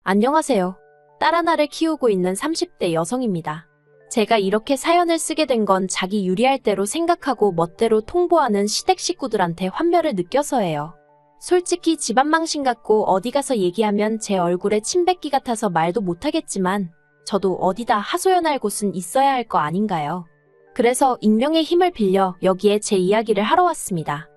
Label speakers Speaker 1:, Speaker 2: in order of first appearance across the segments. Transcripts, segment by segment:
Speaker 1: 안녕하세요. 딸 하나를 키우고 있는 30대 여성입니다. 제가 이렇게 사연을 쓰게 된 건 자기 유리할 대로 생각하고 멋대로 통보하는 시댁 식구들한테 환멸을 느껴서예요. 솔직히 집안 망신 같고 어디 가서 얘기하면 제 얼굴에 침 뱉기 같아서 말도 못하겠지만 저도 어디다 하소연할 곳은 있어야 할 거 아닌가요? 그래서 익명의 힘을 빌려 여기에 제 이야기를 하러 왔습니다.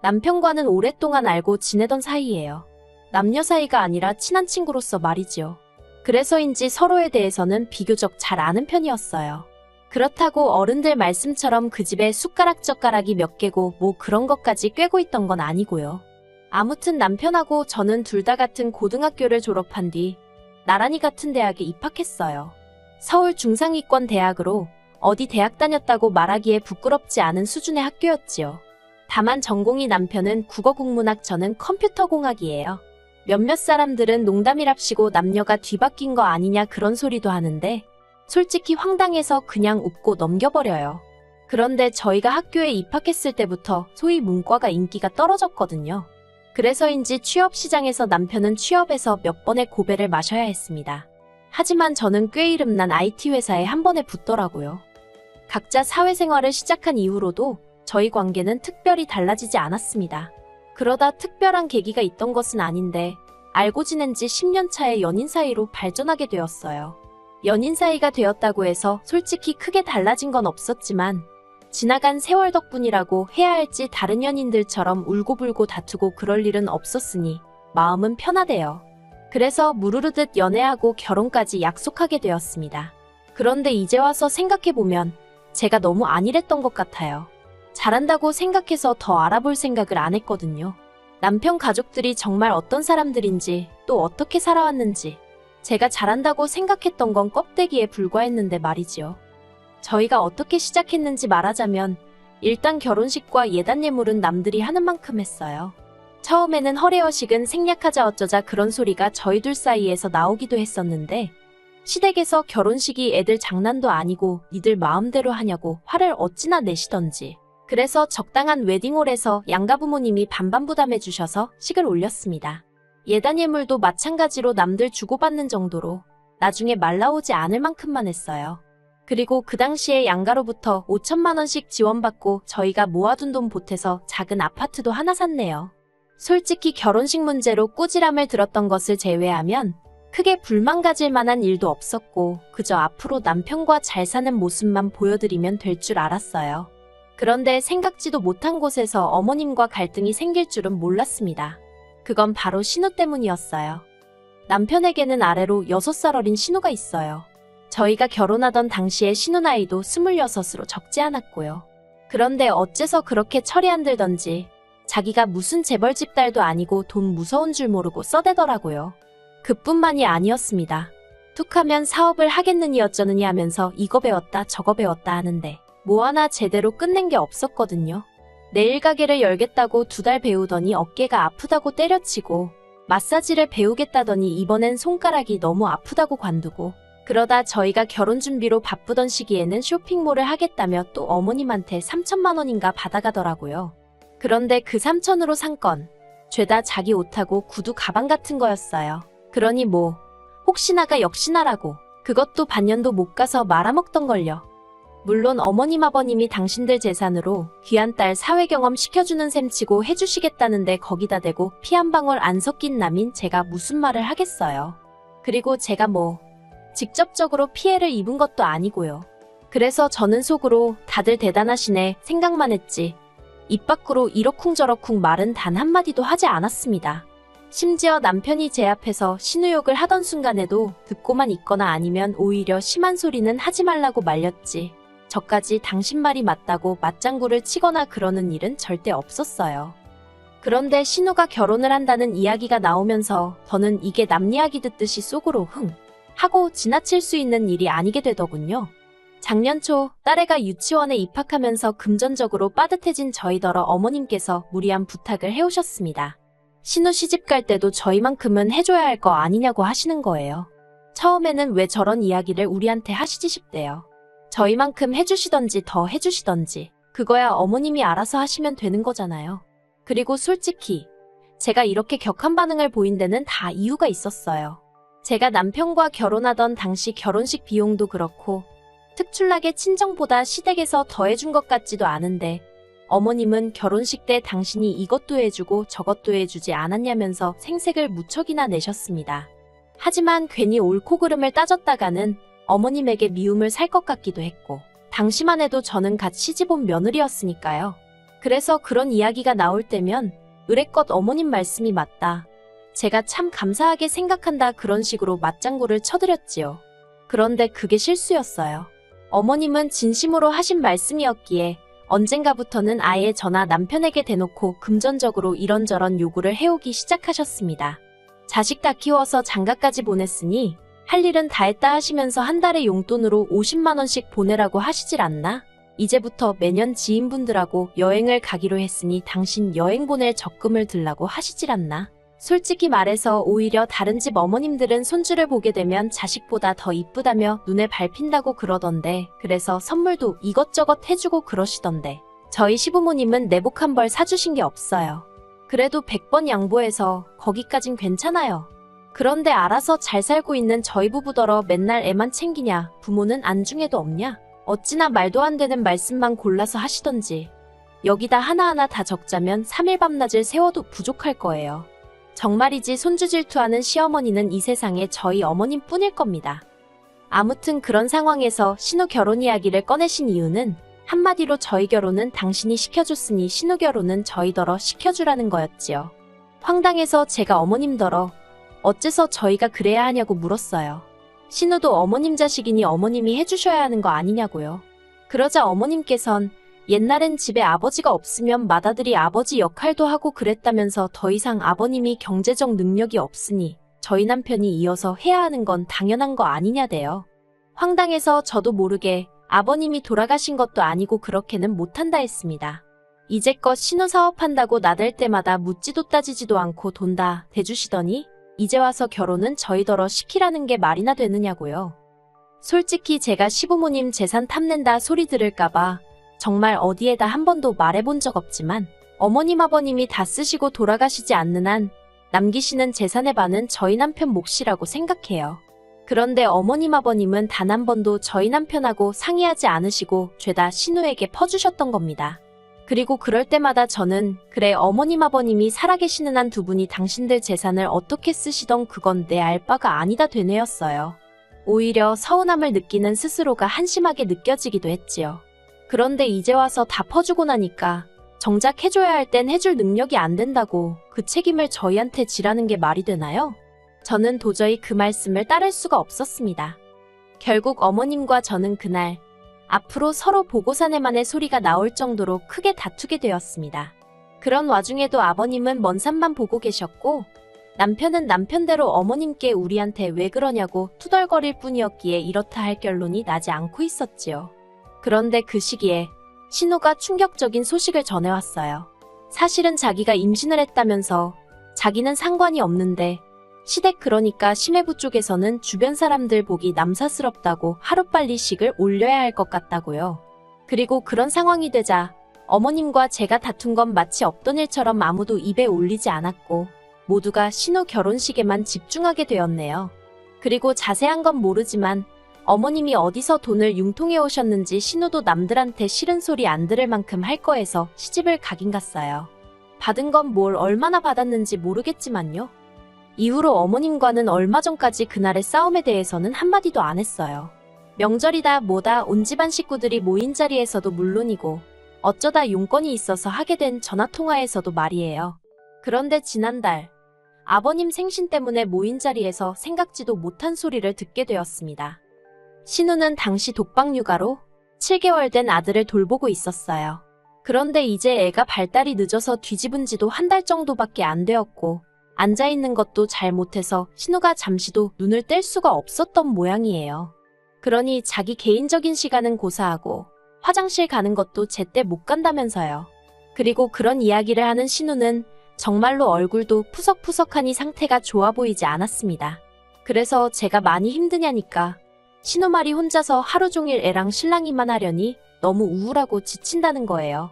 Speaker 1: 남편과는 오랫동안 알고 지내던 사이예요. 남녀 사이가 아니라 친한 친구로서 말이지요. 그래서인지 서로에 대해서는 비교적 잘 아는 편이었어요. 그렇다고 어른들 말씀처럼 그 집에 숟가락젓가락이 몇 개고 뭐 그런 것까지 꿰고 있던 건 아니고요. 아무튼 남편하고 저는 둘 다 같은 고등학교를 졸업한 뒤 나란히 같은 대학에 입학했어요. 서울 중상위권 대학으로 어디 대학 다녔다고 말하기에 부끄럽지 않은 수준의 학교였지요. 다만 전공이 남편은 국어국문학, 저는 컴퓨터공학이에요. 몇몇 사람들은 농담이랍시고 남녀가 뒤바뀐 거 아니냐 그런 소리도 하는데 솔직히 황당해서 그냥 웃고 넘겨버려요. 그런데 저희가 학교에 입학했을 때부터 소위 문과가 인기가 떨어졌거든요. 그래서인지 취업시장에서 남편은 취업에서 몇 번의 고배를 마셔야 했습니다. 하지만 저는 꽤 이름난 IT 회사에 한 번에 붙더라고요. 각자 사회생활을 시작한 이후로도 저희 관계는 특별히 달라지지 않았습니다. 그러다 특별한 계기가 있던 것은 아닌데 알고 지낸 지 10년 차에 연인 사이로 발전하게 되었어요. 연인 사이가 되었다고 해서 솔직히 크게 달라진 건 없었지만 지나간 세월 덕분이라고 해야 할지 다른 연인들처럼 울고불고 다투고 그럴 일은 없었으니 마음은 편하대요. 그래서 무르르듯 연애하고 결혼까지 약속하게 되었습니다. 그런데 이제 와서 생각해보면 제가 너무 안일했던 것 같아요. 잘한다고 생각해서 더 알아볼 생각을 안 했거든요. 남편 가족들이 정말 어떤 사람들인지 또 어떻게 살아왔는지 제가 잘한다고 생각했던 건 껍데기에 불과했는데 말이지요. 저희가 어떻게 시작했는지 말하자면 일단 결혼식과 예단 예물은 남들이 하는 만큼 했어요. 처음에는 허례허식은 생략하자 어쩌자 그런 소리가 저희 둘 사이에서 나오기도 했었는데 시댁에서 결혼식이 애들 장난도 아니고 니들 마음대로 하냐고 화를 어찌나 내시던지 그래서 적당한 웨딩홀에서 양가 부모님이 반반 부담해 주셔서 식을 올렸습니다. 예단 예물도 마찬가지로 남들 주고받는 정도로 나중에 말 나오지 않을 만큼만 했어요. 그리고 그 당시에 양가로부터 5천만 원씩 지원받고 저희가 모아둔 돈 보태서 작은 아파트도 하나 샀네요. 솔직히 결혼식 문제로 꾸지람을 들었던 것을 제외하면 크게 불만 가질 만한 일도 없었고 그저 앞으로 남편과 잘 사는 모습만 보여드리면 될 줄 알았어요. 그런데 생각지도 못한 곳에서 어머님과 갈등이 생길 줄은 몰랐습니다. 그건 바로 신우 때문이었어요. 남편에게는 아래로 6살 어린 신우가 있어요. 저희가 결혼하던 당시에 신우 나이도 26으로 적지 않았고요. 그런데 어째서 그렇게 철이 안 들던지 자기가 무슨 재벌집 딸도 아니고 돈 무서운 줄 모르고 써대더라고요. 그뿐만이 아니었습니다. 툭하면 사업을 하겠느니 어쩌느니 하면서 이거 배웠다 저거 배웠다 하는데 뭐 하나 제대로 끝낸 게 없었거든요. 네일 가게를 열겠다고 2달 배우더니 어깨가 아프다고 때려치고 마사지를 배우겠다더니 이번엔 손가락이 너무 아프다고 관두고 그러다 저희가 결혼 준비로 바쁘던 시기에는 쇼핑몰을 하겠다며 또 어머님한테 3천만 원인가 받아가더라고요. 그런데 그 3천으로 산 건 죄다 자기 옷하고 구두 가방 같은 거였어요. 그러니 뭐 혹시나가 역시나라고 그것도 반년도 못 가서 말아먹던걸요. 물론 어머님 아버님이 당신들 재산으로 귀한 딸 사회경험 시켜주는 셈치고 해주시겠다는데 거기다 대고 피 한 방울 안 섞인 남인 제가 무슨 말을 하겠어요. 그리고 제가 뭐 직접적으로 피해를 입은 것도 아니고요. 그래서 저는 속으로 다들 대단하시네 생각만 했지 입 밖으로 이러쿵저러쿵 말은 단 한마디도 하지 않았습니다. 심지어 남편이 제 앞에서 신우욕을 하던 순간에도 듣고만 있거나 아니면 오히려 심한 소리는 하지 말라고 말렸지 저까지 당신 말이 맞다고 맞장구를 치거나 그러는 일은 절대 없었어요. 그런데 신우가 결혼을 한다는 이야기가 나오면서 저는 이게 남 이야기 듣듯이 속으로 흥 하고 지나칠 수 있는 일이 아니게 되더군요. 작년 초 딸애가 유치원에 입학하면서 금전적으로 빠듯해진 저희더러 어머님께서 무리한 부탁을 해오셨습니다. 신우 시집 갈 때도 저희만큼은 해줘야 할 거 아니냐고 하시는 거예요. 처음에는 왜 저런 이야기를 우리한테 하시지 싶대요. 저희만큼 해주시던지 더 해주시던지 그거야 어머님이 알아서 하시면 되는 거잖아요. 그리고 솔직히 제가 이렇게 격한 반응을 보인 데는 다 이유가 있었어요. 제가 남편과 결혼하던 당시 결혼식 비용도 그렇고 특출나게 친정보다 시댁에서 더 해준 것 같지도 않은데 어머님은 결혼식 때 당신이 이것도 해주고 저것도 해주지 않았냐면서 생색을 무척이나 내셨습니다. 하지만 괜히 옳고 그름을 따졌다가는 어머님에게 미움을 살 것 같기도 했고 당시만 해도 저는 갓 시집온 며느리였으니까요. 그래서 그런 이야기가 나올 때면 의례껏 어머님 말씀이 맞다. 제가 참 감사하게 생각한다 그런 식으로 맞장구를 쳐드렸지요. 그런데 그게 실수였어요. 어머님은 진심으로 하신 말씀이었기에 언젠가부터는 아예 저나 남편에게 대놓고 금전적으로 이런저런 요구를 해오기 시작하셨습니다. 자식 다 키워서 장가까지 보냈으니 할 일은 다 했다 하시면서 한 달에 용돈으로 50만 원씩 보내라고 하시질 않나? 이제부터 매년 지인분들하고 여행을 가기로 했으니 당신 여행 보낼 적금을 들라고 하시질 않나? 솔직히 말해서 오히려 다른 집 어머님들은 손주를 보게 되면 자식보다 더 이쁘다며 눈에 밟힌다고 그러던데 그래서 선물도 이것저것 해주고 그러시던데 저희 시부모님은 내복 한 벌 사주신 게 없어요. 그래도 100번 양보해서 거기까진 괜찮아요. 그런데 알아서 잘 살고 있는 저희 부부더러 맨날 애만 챙기냐 부모는 안중에도 없냐 어찌나 말도 안 되는 말씀만 골라서 하시던지 여기다 하나하나 다 적자면 3일 밤낮을 세워도 부족할 거예요. 정말이지 손주 질투하는 시어머니는 이 세상에 저희 어머님 뿐일 겁니다. 아무튼 그런 상황에서 신우 결혼 이야기를 꺼내신 이유는 한마디로 저희 결혼은 당신이 시켜줬으니 신우 결혼은 저희더러 시켜주라는 거였지요. 황당해서 제가 어머님더러 어째서 저희가 그래야 하냐고 물었어요. 신우도 어머님 자식이니 어머님이 해주셔야 하는 거 아니냐고요. 그러자 어머님께선 옛날엔 집에 아버지가 없으면 맏아들이 아버지 역할도 하고 그랬다면서 더 이상 아버님이 경제적 능력이 없으니 저희 남편이 이어서 해야 하는 건 당연한 거 아니냐대요. 황당해서 저도 모르게 아버님이 돌아가신 것도 아니고 그렇게는 못한다 했습니다. 이제껏 신우 사업한다고 나댈 때마다 묻지도 따지지도 않고 돈 다 대주시더니 이제 와서 결혼은 저희더러 시키라는 게 말이나 되느냐고요. 솔직히 제가 시부모님 재산 탐낸다 소리 들을까봐 정말 어디에다 한 번도 말해본 적 없지만 어머님 아버님이 다 쓰시고 돌아가시지 않는 한 남기시는 재산의 반은 저희 남편 몫이라고 생각해요. 그런데 어머님 아버님은 단 한 번도 저희 남편하고 상의하지 않으시고 죄다 신우에게 퍼주셨던 겁니다. 그리고 그럴 때마다 저는 그래 어머님 아버님이 살아계시는 한 두 분이 당신들 재산을 어떻게 쓰시던 그건 내 알 바가 아니다 되뇌었어요. 오히려 서운함을 느끼는 스스로가 한심하게 느껴지기도 했지요. 그런데 이제 와서 다 퍼주고 나니까 정작 해줘야 할 땐 해줄 능력이 안 된다고 그 책임을 저희한테 지라는 게 말이 되나요? 저는 도저히 그 말씀을 따를 수가 없었습니다. 결국 어머님과 저는 그날 앞으로 서로 보고 사내만의 소리가 나올 정도로 크게 다투게 되었습니다. 그런 와중에도 아버님은 먼 산만 보고 계셨고 남편은 남편대로 어머님께 우리한테 왜 그러냐고 투덜거릴 뿐이었기에 이렇다 할 결론이 나지 않고 있었지요. 그런데 그 시기에 신우가 충격적인 소식을 전해왔어요. 사실은 자기가 임신을 했다면서 자기는 상관이 없는데 시댁 그러니까 심해부 쪽에서는 주변 사람들 보기 남사스럽다고 하루빨리 식을 올려야 할 것 같다고요. 그리고 그런 상황이 되자 어머님과 제가 다툰 건 마치 없던 일처럼 아무도 입에 올리지 않았고 모두가 신우 결혼식에만 집중하게 되었네요. 그리고 자세한 건 모르지만 어머님이 어디서 돈을 융통해 오셨는지 신우도 남들한테 싫은 소리 안 들을 만큼 할 거해서 시집을 가긴 갔어요. 받은 건 뭘 얼마나 받았는지 모르겠지만요. 이후로 어머님과는 얼마 전까지 그날의 싸움에 대해서는 한마디도 안 했어요. 명절이다 뭐다 온 집안 식구들이 모인 자리에서도 물론이고 어쩌다 용건이 있어서 하게 된 전화통화에서도 말이에요. 그런데 지난달 아버님 생신 때문에 모인 자리에서 생각지도 못한 소리를 듣게 되었습니다. 신우는 당시 독박육아로 7개월 된 아들을 돌보고 있었어요. 그런데 이제 애가 발달이 늦어서 뒤집은 지도 한 달 정도밖에 안 되었고 앉아있는 것도 잘 못해서 신우가 잠시도 눈을 뗄 수가 없었던 모양이에요. 그러니 자기 개인적인 시간은 고사하고 화장실 가는 것도 제때 못 간다면서요. 그리고 그런 이야기를 하는 신우는 정말로 얼굴도 푸석푸석하니 상태가 좋아 보이지 않았습니다. 그래서 제가 많이 힘드냐니까 신우 말이 혼자서 하루 종일 애랑 실랑이만 하려니 너무 우울하고 지친다는 거예요.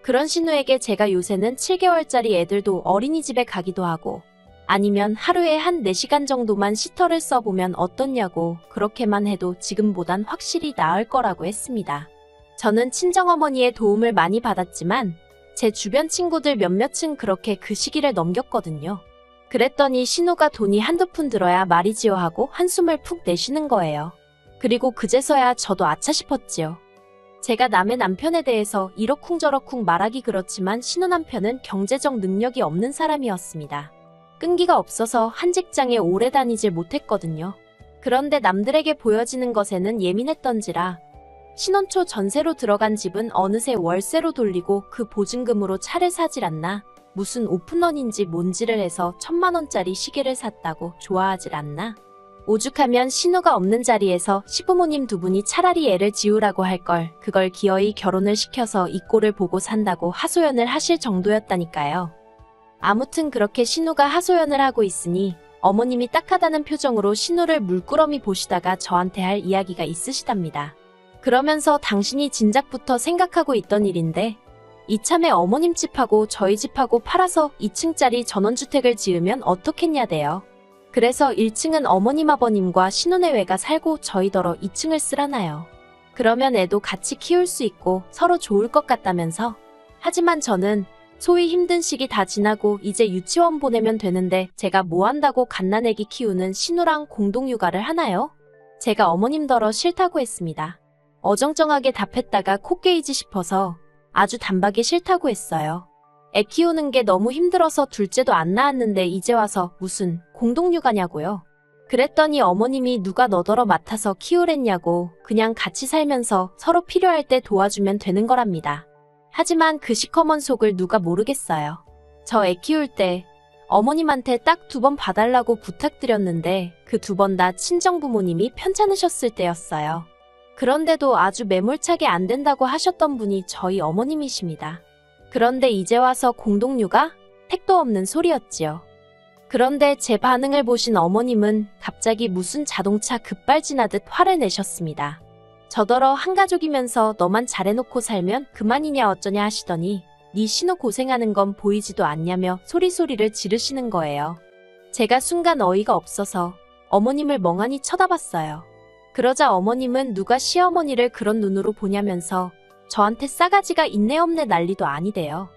Speaker 1: 그런 신우에게 제가 요새는 7개월짜리 애들도 어린이집에 가기도 하고 아니면 하루에 한 4시간 정도만 시터를 써보면 어떻냐고 그렇게만 해도 지금보단 확실히 나을 거라고 했습니다. 저는 친정어머니의 도움을 많이 받았지만 제 주변 친구들 몇몇은 그렇게 그 시기를 넘겼거든요. 그랬더니 신우가 돈이 한두 푼 들어야 말이지요 하고 한숨을 푹 내쉬는 거예요. 그리고 그제서야 저도 아차 싶었지요. 제가 남의 남편에 대해서 이러쿵저러쿵 말하기 그렇지만 신우 남편은 경제적 능력이 없는 사람이었습니다. 끈기가 없어서 한 직장에 오래 다니질 못했거든요. 그런데 남들에게 보여지는 것에는 예민했던지라 신혼 초 전세로 들어간 집은 어느새 월세로 돌리고 그 보증금으로 차를 사질 않나, 무슨 오픈런인지 뭔지를 해서 1,000만 원짜리 시계를 샀다고 좋아하질 않나. 오죽하면 신우가 없는 자리에서 시부모님 두 분이 차라리 애를 지우라고 할 걸 그걸 기어이 결혼을 시켜서 이 꼴을 보고 산다고 하소연을 하실 정도였다니까요. 아무튼 그렇게 신우가 하소연을 하고 있으니 어머님이 딱하다는 표정으로 신우를 물끄러미 보시다가 저한테 할 이야기가 있으시답니다. 그러면서 당신이 진작부터 생각하고 있던 일인데 이참에 어머님 집하고 저희 집하고 팔아서 2층짜리 전원주택을 지으면 어떻겠냐대요. 그래서 1층은 어머님 아버님과 신혼애외가 살고 저희더러 2층을 쓰라나요. 그러면 애도 같이 키울 수 있고 서로 좋을 것 같다면서. 하지만 저는 소위 힘든 시기 다 지나고 이제 유치원 보내면 되는데 제가 뭐 한다고 갓난애기 키우는 신우랑 공동육아를 하나요? 제가 어머님더러 싫다고 했습니다. 어정쩡하게 답했다가 코 깨이지 싶어서 아주 단박에 싫다고 했어요. 애 키우는 게 너무 힘들어서 둘째도 안 낳았는데 이제 와서 무슨 공동육아냐고요. 그랬더니 어머님이 누가 너더러 맡아서 키우랬냐고 그냥 같이 살면서 서로 필요할 때 도와주면 되는 거랍니다. 하지만 그 시커먼 속을 누가 모르겠어요. 저 애 키울 때 어머님한테 딱 2번 봐달라고 부탁드렸는데 그 2번 다 친정부모님이 편찮으셨을 때였어요. 그런데도 아주 매몰차게 안 된다고 하셨던 분이 저희 어머님이십니다. 그런데 이제 와서 공동육아? 택도 없는 소리였지요. 그런데 제 반응을 보신 어머님은 갑자기 무슨 자동차 급발진하듯 화를 내셨습니다. 저더러 한가족이면서 너만 잘해놓고 살면 그만이냐 어쩌냐 하시더니 네 신우 고생하는 건 보이지도 않냐며 소리소리를 지르시는 거예요. 제가 순간 어이가 없어서 어머님을 멍하니 쳐다봤어요. 그러자 어머님은 누가 시어머니를 그런 눈으로 보냐면서 저한테 싸가지가 있네 없네 난리도 아니대요.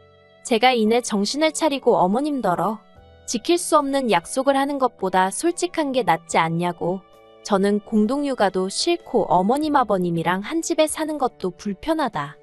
Speaker 1: 제가 이내 정신을 차리고 어머님더러 지킬 수 없는 약속을 하는 것보다 솔직한 게 낫지 않냐고. 저는 공동육아도 싫고 어머님 아버님이랑 한 집에 사는 것도 불편하다.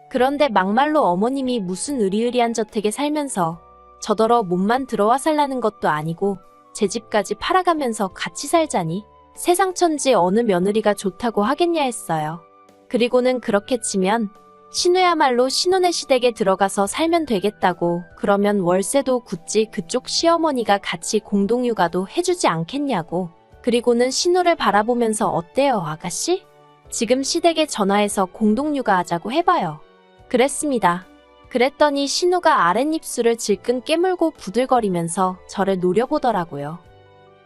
Speaker 1: 그런데 막말로 어머님이 무슨 으리으리한 저택에 살면서 저더러 몸만 들어와 살라는 것도 아니고 제 집까지 팔아가면서 같이 살자니 세상 천지 어느 며느리가 좋다고 하겠냐 했어요. 그리고는 그렇게 치면 신우야말로 신혼의 시댁에 들어가서 살면 되겠다고. 그러면 월세도 굳이 그쪽 시어머니가 같이 공동육아도 해주지 않겠냐고. 그리고는 신우를 바라보면서 어때요 아가씨? 지금 시댁에 전화해서 공동육아 하자고 해봐요. 그랬습니다. 그랬더니 신우가 아랫입술을 질끈 깨물고 부들거리면서 저를 노려보더라고요.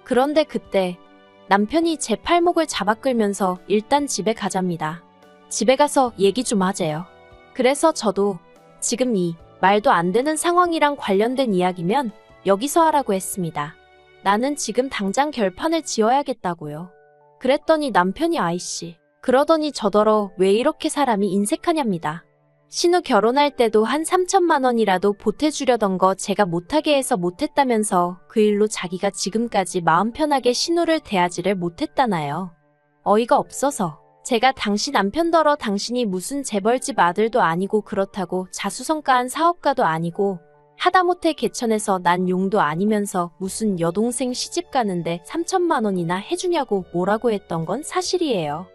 Speaker 1: 그런데 그때 남편이 제 팔목을 잡아 끌면서 일단 집에 가자입니다. 집에 가서 얘기 좀 하재요. 그래서 저도 지금 이 말도 안 되는 상황이랑 관련된 이야기면 여기서 하라고 했습니다. 나는 지금 당장 결판을 지어야겠다고요. 그랬더니 남편이 아이씨 그러더니 저더러 왜 이렇게 사람이 인색하냐입니다. 신우 결혼할 때도 한 3천만 원이라도 보태주려던 거 제가 못하게 해서 못했다면서 그 일로 자기가 지금까지 마음 편하게 신우를 대하지를 못했다나요. 어이가 없어서 제가 당신 남편더러 당신이 무슨 재벌집 아들도 아니고 그렇다고 자수성가한 사업가도 아니고 하다못해 개천에서 난 용도 아니면서 무슨 여동생 시집 가는데 3천만 원이나 해주냐고 뭐라고 했던 건 사실이에요.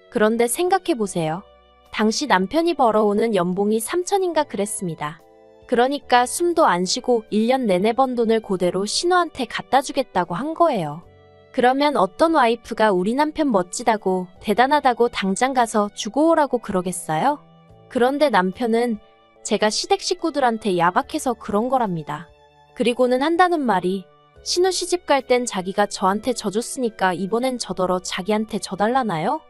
Speaker 1: 그런데 생각해보세요. 당시 남편이 벌어오는 연봉이 3천인가 그랬습니다. 그러니까 숨도 안 쉬고 1년 내내 번 돈을 그대로 신우한테 갖다 주겠다고 한 거예요. 그러면 어떤 와이프가 우리 남편 멋지다고 대단하다고 당장 가서 주고 오라고 그러겠어요? 그런데 남편은 제가 시댁 식구들한테 야박해서 그런 거랍니다. 그리고는 한다는 말이 신우 시집 갈 땐 자기가 저한테 져줬으니까 이번엔 저더러 자기한테 져달라나요?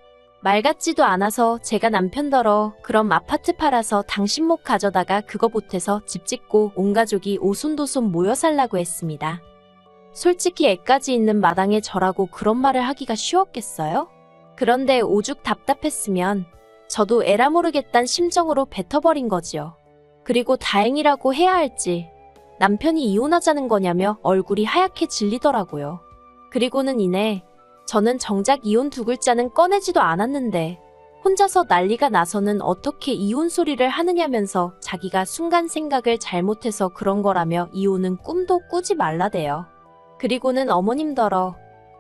Speaker 1: 말 같지도 않아서 제가 남편더러 그럼 아파트 팔아서 당신 목 가져다가 그거 보태서 집 짓고 온 가족이 오손도손 모여 살라고 했습니다. 솔직히 애까지 있는 마당에 저라고 그런 말을 하기가 쉬웠겠어요? 그런데 오죽 답답했으면 저도 에라 모르겠단 심정으로 뱉어버린 거지요. 그리고 다행이라고 해야 할지 남편이 이혼하자는 거냐며 얼굴이 하얗게 질리더라고요. 그리고는 이내 저는 정작 이혼 두 글자는 꺼내지도 않았는데 혼자서 난리가 나서는 어떻게 이혼 소리를 하느냐면서 자기가 순간 생각을 잘못해서 그런 거라며 이혼은 꿈도 꾸지 말라대요. 그리고는 어머님더러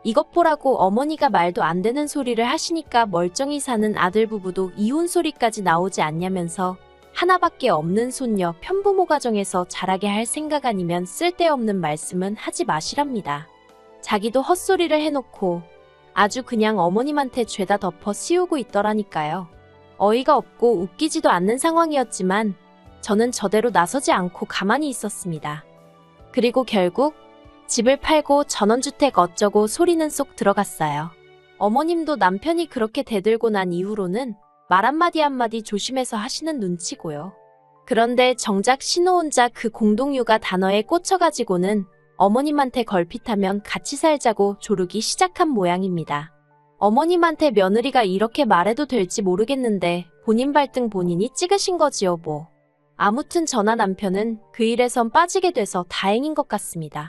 Speaker 1: 이것 보라고 어머니가 말도 안 되는 소리를 하시니까 멀쩡히 사는 아들 부부도 이혼 소리까지 나오지 않냐면서 하나밖에 없는 손녀 편부모 가정에서 자라게 할 생각 아니면 쓸데없는 말씀은 하지 마시랍니다. 자기도 헛소리를 해놓고 아주 그냥 어머님한테 죄다 덮어 씌우고 있더라니까요. 어이가 없고 웃기지도 않는 상황이었지만 저는 저대로 나서지 않고 가만히 있었습니다. 그리고 결국 집을 팔고 전원주택 어쩌고 소리는 쏙 들어갔어요. 어머님도 남편이 그렇게 대들고 난 이후로는 말 한마디 한마디 조심해서 하시는 눈치고요. 그런데 정작 신호 혼자 그 공동육아 단어에 꽂혀가지고는 어머님한테 걸핏하면 같이 살자고 조르기 시작한 모양입니다. 어머님한테 며느리가 이렇게 말해도 될지 모르겠는데 본인 발등 본인이 찍으신 거지요 뭐. 아무튼 저나 남편은 그 일에선 빠지게 돼서 다행인 것 같습니다.